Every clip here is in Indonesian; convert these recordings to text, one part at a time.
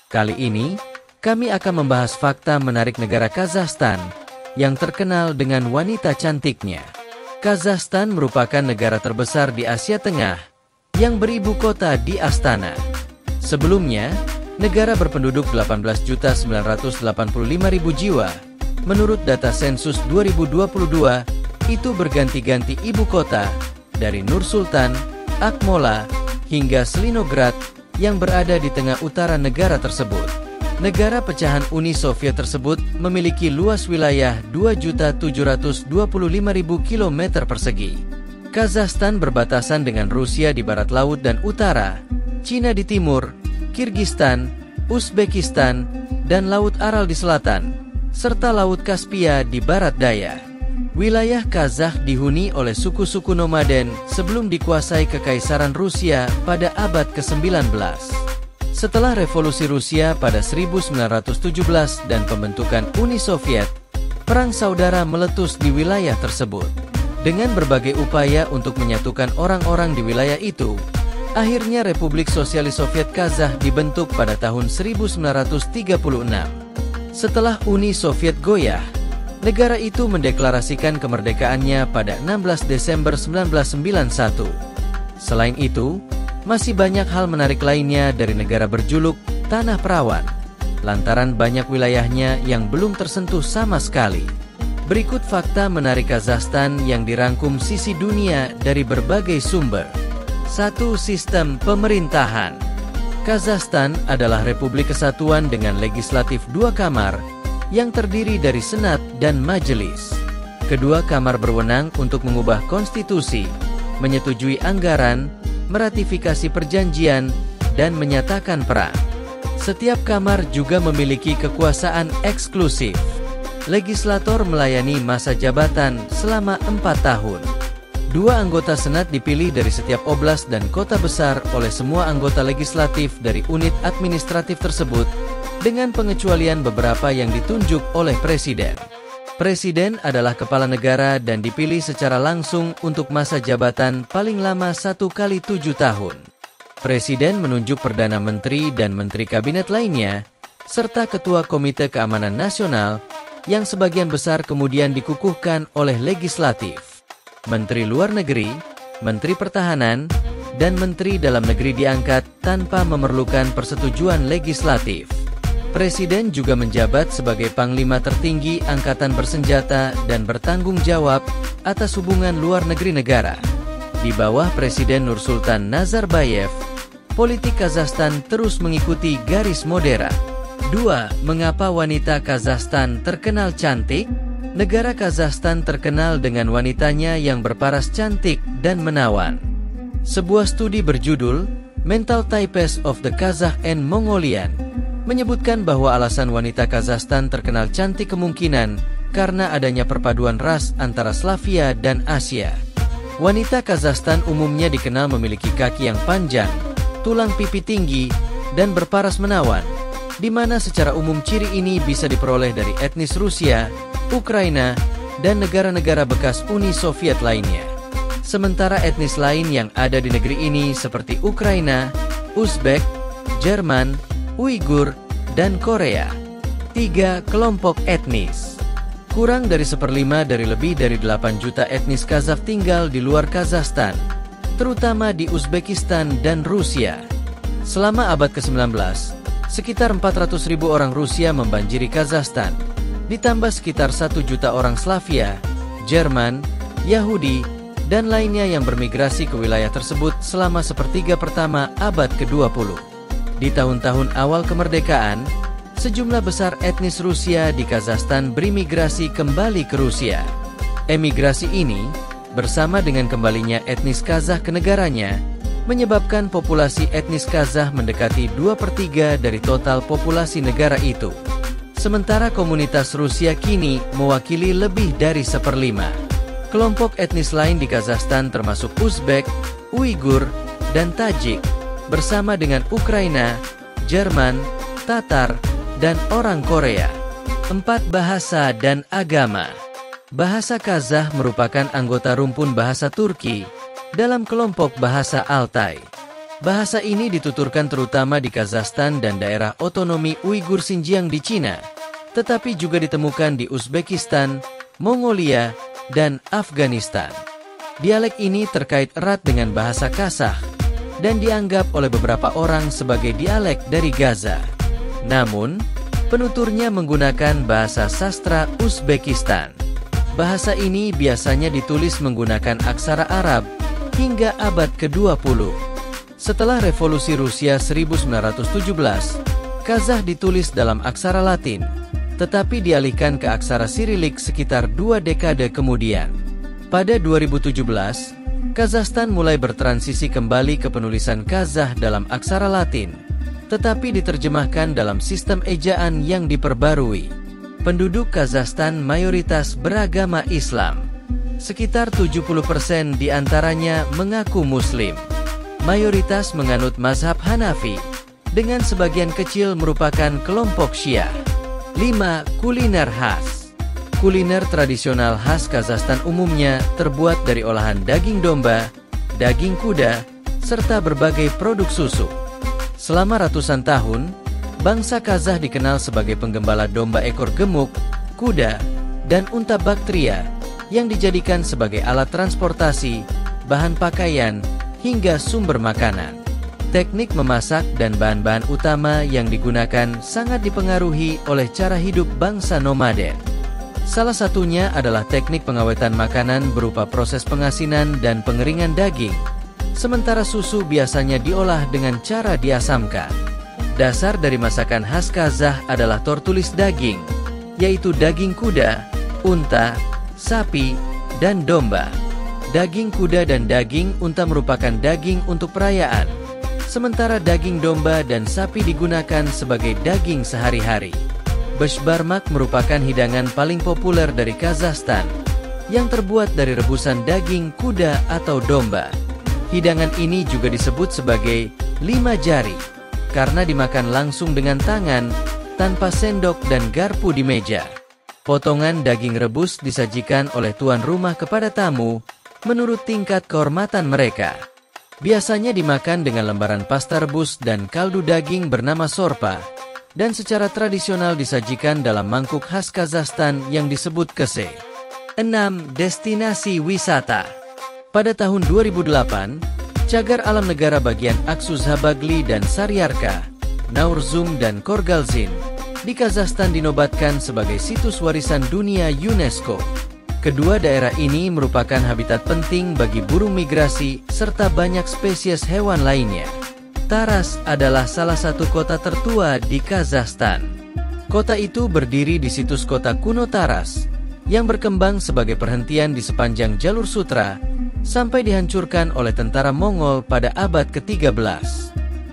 Kali ini, kami akan membahas fakta menarik negara Kazakhstan yang terkenal dengan wanita cantiknya. Kazakhstan merupakan negara terbesar di Asia Tengah yang beribu kota di Astana. Sebelumnya, negara berpenduduk 18.985.000 jiwa. Menurut data sensus 2022, itu berganti-ganti ibu kota dari Nur Sultan, Akmola, hingga Selinograd yang berada di tengah utara negara tersebut. Negara pecahan Uni Soviet tersebut memiliki luas wilayah 2.725.000 km persegi. Kazakhstan berbatasan dengan Rusia di barat laut dan utara, Cina di timur, Kirgistan, Uzbekistan, dan Laut Aral di selatan, serta Laut Kaspia di barat daya. Wilayah Kazakh dihuni oleh suku-suku nomaden sebelum dikuasai Kekaisaran Rusia pada abad ke-19. Setelah Revolusi Rusia pada 1917 dan pembentukan Uni Soviet, Perang Saudara meletus di wilayah tersebut. Dengan berbagai upaya untuk menyatukan orang-orang di wilayah itu, akhirnya Republik Sosialis Soviet Kazakh dibentuk pada tahun 1936. Setelah Uni Soviet goyah, negara itu mendeklarasikan kemerdekaannya pada 16 Desember 1991. Selain itu, masih banyak hal menarik lainnya dari negara berjuluk Tanah Perawan, lantaran banyak wilayahnya yang belum tersentuh sama sekali. Berikut fakta menarik Kazakhstan yang dirangkum Sisi Dunia dari berbagai sumber. 1. Sistem pemerintahan. Kazakhstan adalah Republik Kesatuan dengan legislatif 2 kamar, yang terdiri dari Senat dan Majelis. Kedua kamar berwenang untuk mengubah konstitusi, menyetujui anggaran, meratifikasi perjanjian, dan menyatakan perang. Setiap kamar juga memiliki kekuasaan eksklusif. Legislator melayani masa jabatan selama 4 tahun. 2 anggota Senat dipilih dari setiap oblast dan kota besar oleh semua anggota legislatif dari unit administratif tersebut, dengan pengecualian beberapa yang ditunjuk oleh Presiden. Presiden adalah kepala negara dan dipilih secara langsung untuk masa jabatan paling lama 1 kali 7 tahun. Presiden menunjuk Perdana Menteri dan Menteri Kabinet lainnya, serta Ketua Komite Keamanan Nasional, yang sebagian besar kemudian dikukuhkan oleh legislatif. Menteri Luar Negeri, Menteri Pertahanan, dan Menteri Dalam Negeri diangkat tanpa memerlukan persetujuan legislatif. Presiden juga menjabat sebagai Panglima tertinggi Angkatan Bersenjata dan bertanggung jawab atas hubungan luar negeri negara. Di bawah Presiden Nur Sultan Nazarbayev, politik Kazakhstan terus mengikuti garis modern. 2. Mengapa wanita Kazakhstan terkenal cantik? Negara Kazakhstan terkenal dengan wanitanya yang berparas cantik dan menawan. Sebuah studi berjudul Mental Types of the Kazakh and Mongolian menyebutkan bahwa alasan wanita Kazakhstan terkenal cantik kemungkinan karena adanya perpaduan ras antara Slavia dan Asia. Wanita Kazakhstan umumnya dikenal memiliki kaki yang panjang, tulang pipi tinggi, dan berparas menawan, di mana secara umum ciri ini bisa diperoleh dari etnis Rusia, Ukraina, dan negara-negara bekas Uni Soviet lainnya. Sementara etnis lain yang ada di negeri ini seperti Ukraina, Uzbek, Jerman, Uighur, dan Korea. 3. Kelompok etnis. Kurang dari 1/5 dari lebih dari 8 juta etnis Kazakh tinggal di luar Kazakhstan, terutama di Uzbekistan dan Rusia. Selama abad ke-19, sekitar 400.000 orang Rusia membanjiri Kazakhstan, ditambah sekitar 1 juta orang Slavia, Jerman, Yahudi, dan lainnya yang bermigrasi ke wilayah tersebut selama sepertiga pertama abad ke-20. Di tahun-tahun awal kemerdekaan, sejumlah besar etnis Rusia di Kazakhstan berimigrasi kembali ke Rusia. Emigrasi ini, bersama dengan kembalinya etnis Kazakh ke negaranya, menyebabkan populasi etnis Kazakh mendekati 2/3 dari total populasi negara itu. Sementara komunitas Rusia kini mewakili lebih dari 1/5. Kelompok etnis lain di Kazakhstan termasuk Uzbek, Uighur, dan Tajik, bersama dengan Ukraina, Jerman, Tatar, dan orang Korea. 4. Bahasa dan agama. Bahasa Kazakh merupakan anggota rumpun bahasa Turki dalam kelompok bahasa Altai. Bahasa ini dituturkan terutama di Kazakhstan dan daerah otonomi Uighur Xinjiang di Cina, tetapi juga ditemukan di Uzbekistan, Mongolia, dan Afghanistan. Dialek ini terkait erat dengan bahasa Kazakh dan dianggap oleh beberapa orang sebagai dialek dari Gaza. Namun, penuturnya menggunakan bahasa sastra Uzbekistan. Bahasa ini biasanya ditulis menggunakan aksara Arab hingga abad ke-20. Setelah Revolusi Rusia 1917, Kazakh ditulis dalam aksara Latin, tetapi dialihkan ke aksara Sirilik sekitar 2 dekade kemudian. Pada 2017, Kazakhstan mulai bertransisi kembali ke penulisan Kazakh dalam aksara Latin, tetapi diterjemahkan dalam sistem ejaan yang diperbarui. Penduduk Kazakhstan mayoritas beragama Islam. Sekitar 70% diantaranya mengaku Muslim. Mayoritas menganut mazhab Hanafi, dengan sebagian kecil merupakan kelompok Syiah. 5. Kuliner khas. Kuliner tradisional khas Kazakhstan umumnya terbuat dari olahan daging domba, daging kuda, serta berbagai produk susu. Selama ratusan tahun, bangsa Kazakh dikenal sebagai penggembala domba ekor gemuk, kuda, dan unta Baktria yang dijadikan sebagai alat transportasi, bahan pakaian, hingga sumber makanan. Teknik memasak dan bahan-bahan utama yang digunakan sangat dipengaruhi oleh cara hidup bangsa nomaden. Salah satunya adalah teknik pengawetan makanan berupa proses pengasinan dan pengeringan daging, sementara susu biasanya diolah dengan cara diasamkan. Dasar dari masakan khas Kazakh adalah tortulis daging, yaitu daging kuda, unta, sapi, dan domba. Daging kuda dan daging unta merupakan daging untuk perayaan, sementara daging domba dan sapi digunakan sebagai daging sehari-hari. Beshbarmak merupakan hidangan paling populer dari Kazakhstan, yang terbuat dari rebusan daging kuda atau domba. Hidangan ini juga disebut sebagai 5 jari, karena dimakan langsung dengan tangan, tanpa sendok dan garpu di meja. Potongan daging rebus disajikan oleh tuan rumah kepada tamu, menurut tingkat kehormatan mereka. Biasanya dimakan dengan lembaran pasta rebus dan kaldu daging bernama sorpa, dan secara tradisional disajikan dalam mangkuk khas Kazakhstan yang disebut kese. 6. Destinasi wisata. Pada tahun 2008, cagar alam negara bagian Aksu-Zhabagli dan Saryarka, Naurzum dan Korgalzin di Kazakhstan dinobatkan sebagai situs warisan dunia UNESCO. Kedua daerah ini merupakan habitat penting bagi burung migrasi serta banyak spesies hewan lainnya. Taras adalah salah satu kota tertua di Kazakhstan. Kota itu berdiri di situs kota kuno Taras, yang berkembang sebagai perhentian di sepanjang jalur sutra, sampai dihancurkan oleh tentara Mongol pada abad ke-13.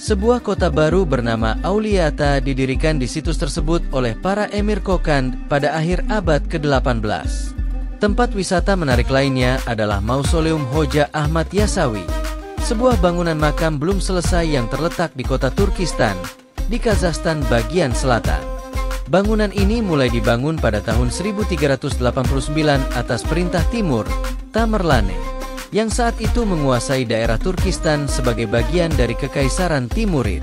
Sebuah kota baru bernama Auliata didirikan di situs tersebut oleh para Emir Kokand pada akhir abad ke-18. Tempat wisata menarik lainnya adalah Mausoleum Hoja Ahmad Yasawi, sebuah bangunan makam belum selesai yang terletak di kota Turkistan, di Kazakhstan bagian selatan. Bangunan ini mulai dibangun pada tahun 1389 atas perintah Timur, Tamerlane, yang saat itu menguasai daerah Turkistan sebagai bagian dari Kekaisaran Timurid.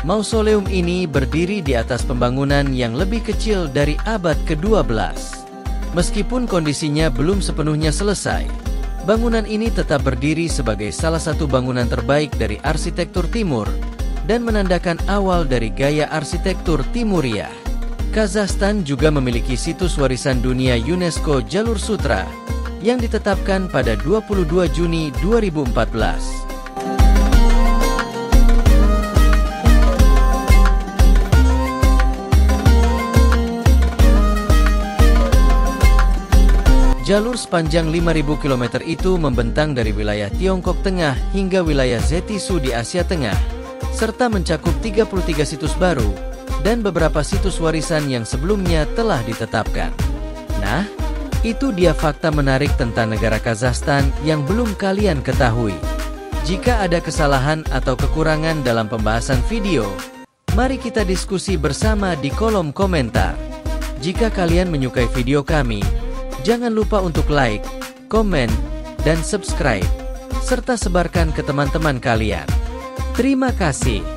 Mausoleum ini berdiri di atas pembangunan yang lebih kecil dari abad ke-12. Meskipun kondisinya belum sepenuhnya selesai, bangunan ini tetap berdiri sebagai salah satu bangunan terbaik dari arsitektur Timur dan menandakan awal dari gaya arsitektur Timuriah. Kazakhstan juga memiliki situs warisan dunia UNESCO Jalur Sutra yang ditetapkan pada 22 Juni 2014. Jalur sepanjang 5.000 km itu membentang dari wilayah Tiongkok Tengah hingga wilayah Zetisu di Asia Tengah, serta mencakup 33 situs baru dan beberapa situs warisan yang sebelumnya telah ditetapkan. Nah, itu dia fakta menarik tentang negara Kazakhstan yang belum kalian ketahui. Jika ada kesalahan atau kekurangan dalam pembahasan video, mari kita diskusi bersama di kolom komentar. Jika kalian menyukai video kami, Jangan lupa untuk like, komen, dan subscribe, serta sebarkan ke teman-teman kalian. Terima kasih.